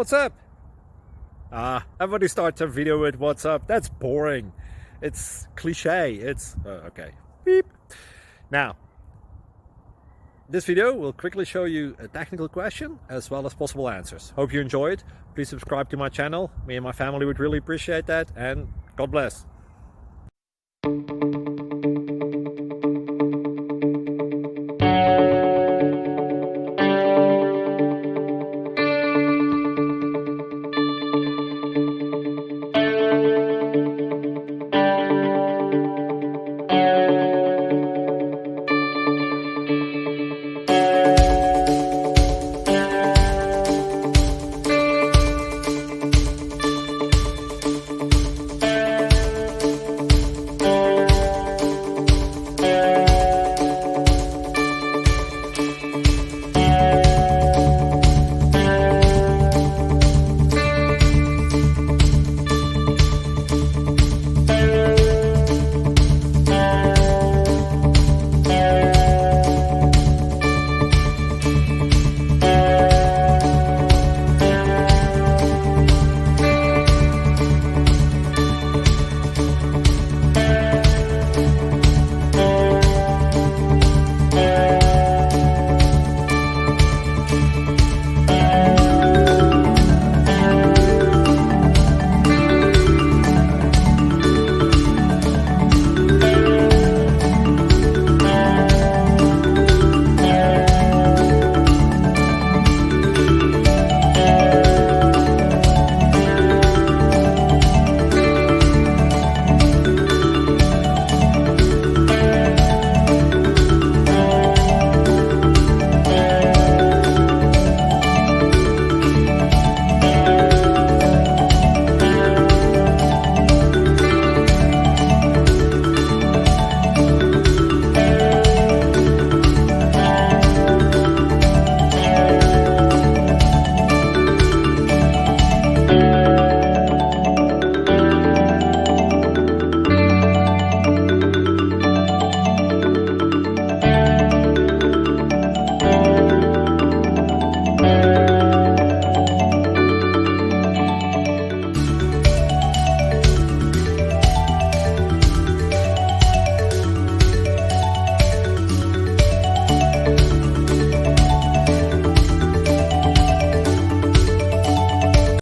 What's up? Everybody starts a video with what's up. That's boring. It's cliche. It's okay. Beep. Now, this video will quickly show you a technical question as well as possible answers. Hope you enjoy it. Please subscribe to my channel. Me and my family would really appreciate that, and God bless.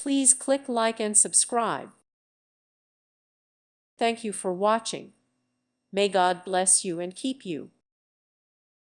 Please click like and subscribe. Thank you for watching. May God bless you and keep you.